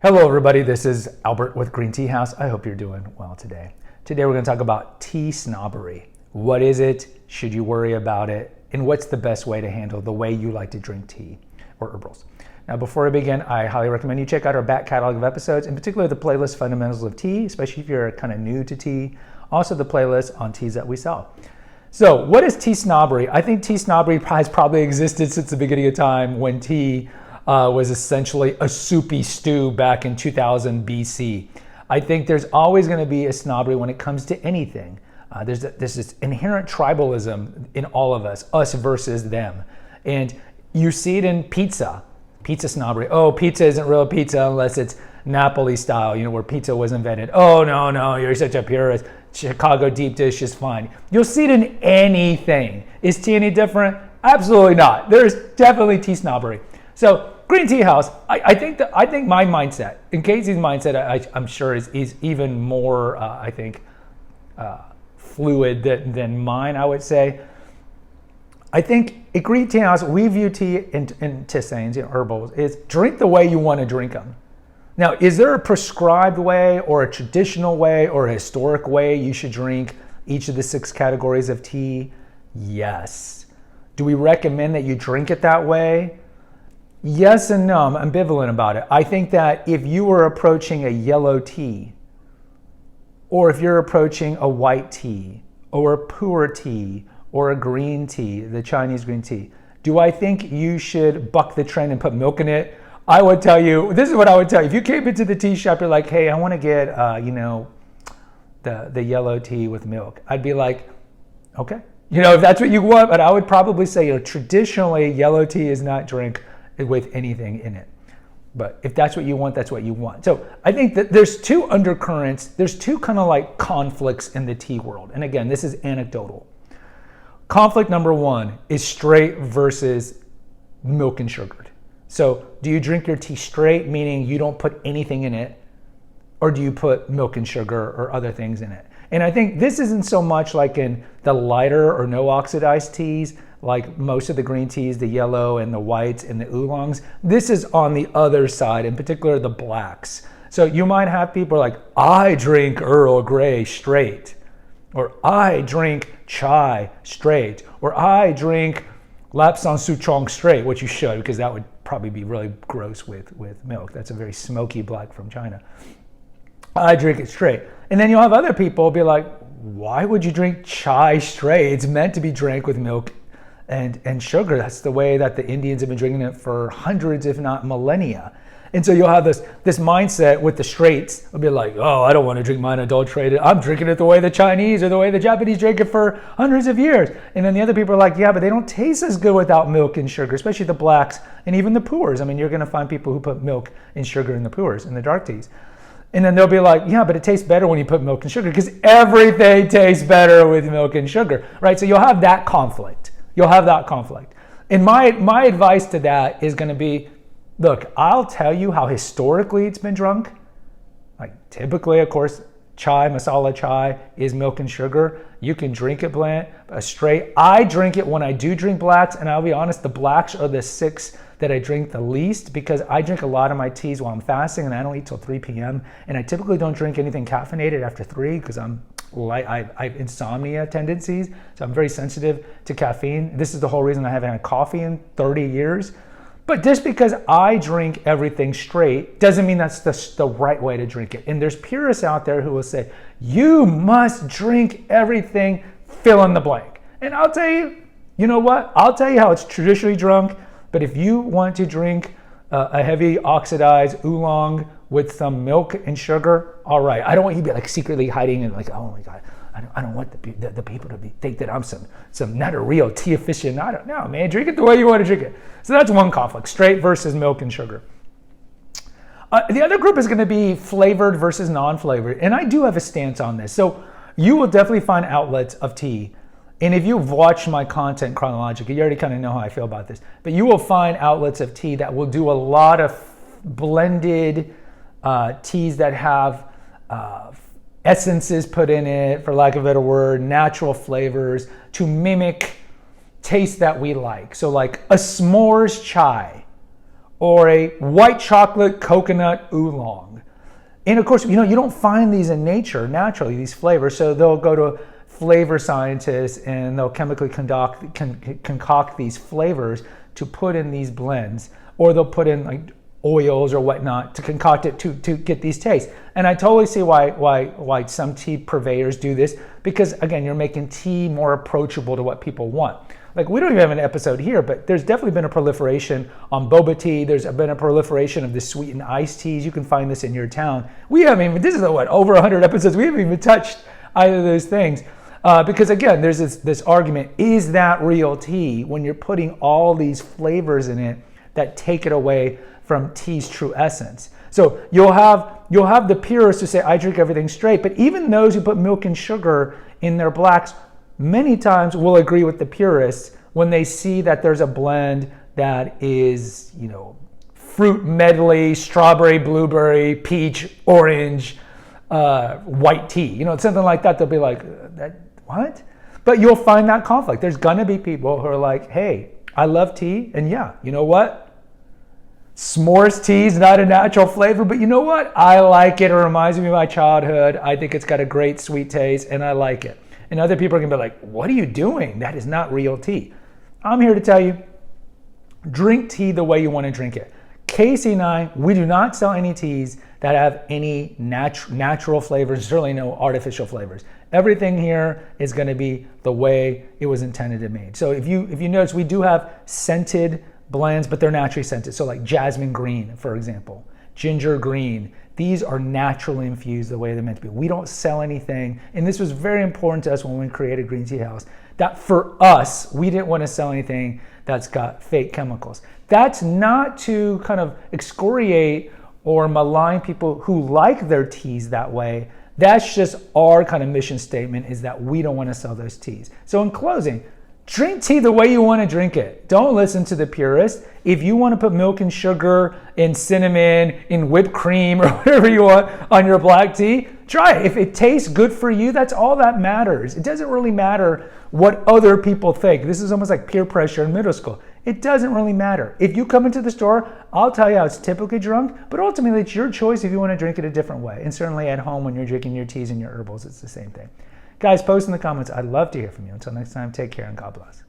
Hello everybody, this is Albert with Green Tea House. I hope you're doing well today. Today we're going to talk about tea snobbery. What is it? Should you worry about it? And what's the best way to handle the way you like to drink tea or herbals? Now before I begin, I highly recommend you check out our back catalog of episodes, in particular the playlist Fundamentals of Tea, especially if you're kind of new to tea. Also the playlist on teas that we sell. So what is tea snobbery? I think tea snobbery has probably existed since the beginning of time when tea was essentially a soupy stew back in 2000 BC. I think there's always going to be a snobbery when it comes to anything. There's this inherent tribalism in all of us versus them. And you see it in pizza snobbery. Oh, pizza isn't real pizza unless it's Napoli style, where pizza was invented. Oh, no, you're such a purist. Chicago deep dish is fine. You'll see it in anything. Is tea any different? Absolutely not. There's definitely tea snobbery. So Green Tea House, I think my mindset, and Casey's mindset, I'm sure is even more, fluid than mine, I would say. I think at Green Tea House, we view tea and tisanes, herbals, is drink the way you want to drink them. Now, is there a prescribed way or a traditional way or a historic way you should drink each of the 6 categories of tea? Yes. Do we recommend that you drink it that way? Yes and no. I'm ambivalent about it. I think that if you were approaching a yellow tea, or if you're approaching a white tea, or a pu'er tea, or a green tea, the Chinese green tea, do I think you should buck the trend and put milk in it? I would tell you, this is what I would tell you. If you came into the tea shop, you're like, hey, I want to get, the yellow tea with milk. I'd be like, okay. If that's what you want, but I would probably say, traditionally, yellow tea is not drink with anything in it. But if that's what you want, that's what you want. So I think that there's 2 undercurrents. There's 2 kind of like conflicts in the tea world. And again, this is anecdotal. Conflict number 1 is straight versus milk and sugared. So do you drink your tea straight, meaning you don't put anything in it, or do you put milk and sugar or other things in it? And I think this isn't so much like in the lighter or no oxidized teas, like most of the green teas, the yellow and the whites and the oolongs. This is on the other side, in particular the blacks. So you might have people like, I drink Earl Grey straight, or I drink chai straight, or I drink Lapsang Souchong straight, which you should, because that would probably be really gross with milk. That's a very smoky black from China. I drink it straight. And then you'll have other people be like, why would you drink chai straight? It's meant to be drank with milk and sugar. That's the way that the Indians have been drinking it for hundreds, if not millennia. And so you'll have this mindset with the straights. They'll be like, oh, I don't want to drink mine adulterated. I'm drinking it the way the Chinese or the way the Japanese drink it for hundreds of years. And then the other people are like, yeah, but they don't taste as good without milk and sugar, especially the blacks and even the pu'ers. I mean, you're going to find people who put milk and sugar in the pu'ers, in the dark teas. And then they'll be like, yeah, but it tastes better when you put milk and sugar, because everything tastes better with milk and sugar, right? So you'll have that conflict. And my advice to that is going to be, look, I'll tell you how historically it's been drunk. Like typically, of course, chai, masala chai is milk and sugar. You can drink it bland, straight. I drink it when I do drink blacks, and I'll be honest, the blacks are the 6 that I drink the least, because I drink a lot of my teas while I'm fasting and I don't eat till 3 p.m. And I typically don't drink anything caffeinated after 3 because I have insomnia tendencies, so I'm very sensitive to caffeine. This is the whole reason I haven't had coffee in 30 years. But just because I drink everything straight doesn't mean that's the right way to drink it. And there's purists out there who will say, you must drink everything, fill in the blank. And I'll tell you, you know what? I'll tell you how it's traditionally drunk. But if you want to drink a heavy oxidized oolong with some milk and sugar, all right. I don't want you to be like secretly hiding and like, oh my God, I don't want the people to think that I'm some not a real tea aficionado. No, man, drink it the way you want to drink it. So that's one conflict, straight versus milk and sugar. The other group is going to be flavored versus non-flavored. And I do have a stance on this. So you will definitely find outlets of tea. And if you've watched my content chronologically, you already kind of know how I feel about this. But you will find outlets of tea that will do a lot of blended teas that have essences put in it, for lack of a better word, natural flavors to mimic taste that we like. So like a s'mores chai or a white chocolate coconut oolong. And of course, you don't find these in nature naturally, these flavors. So they'll go to flavor scientists and they'll chemically concoct these flavors to put in these blends, or they'll put in like oils or whatnot to concoct it to get these tastes. And I totally see why some tea purveyors do this, because again, you're making tea more approachable to what people want. Like, we don't even have an episode here, but there's definitely been a proliferation on boba tea. There's been a proliferation of the sweetened iced teas. You can find this in your town. We haven't even, this is over 100 episodes. We haven't even touched either of those things. Because again, there's this argument, is that real tea, when you're putting all these flavors in it that take it away from tea's true essence? So you'll have the purists who say, I drink everything straight, but even those who put milk and sugar in their blacks many times will agree with the purists when they see that there's a blend that is, fruit medley, strawberry, blueberry, peach, orange, white tea. Something like that. They'll be like, what? But you'll find that conflict. There's gonna be people who are like, hey, I love tea, and yeah, you know what? S'mores tea is not a natural flavor, but you know what? I like it. It reminds me of my childhood. I think it's got a great sweet taste, and I like it. And other people are gonna be like, what are you doing? That is not real tea. I'm here to tell you, drink tea the way you wanna drink it. Casey and I, we do not sell any teas that have any natural flavors, certainly no artificial flavors. Everything here is gonna be the way it was intended to be made. So if you notice, we do have scented blends, but they're naturally scented. So like jasmine green, for example, ginger green, these are naturally infused the way they're meant to be. We don't sell anything, and this was very important to us when we created Green Tea House, that for us, we didn't want to sell anything that's got fake chemicals. That's not to kind of excoriate or malign people who like their teas that way. That's just our kind of mission statement, is that we don't want to sell those teas. So in closing, drink tea the way you want to drink it. Don't listen to the purists. If you want to put milk and sugar and cinnamon and whipped cream or whatever you want on your black tea, try it. If it tastes good for you, that's all that matters. It doesn't really matter what other people think. This is almost like peer pressure in middle school. It doesn't really matter. If you come into the store, I'll tell you how it's typically drunk, but ultimately it's your choice if you want to drink it a different way. And certainly at home when you're drinking your teas and your herbals, it's the same thing. Guys, post in the comments. I'd love to hear from you. Until next time, take care and God bless.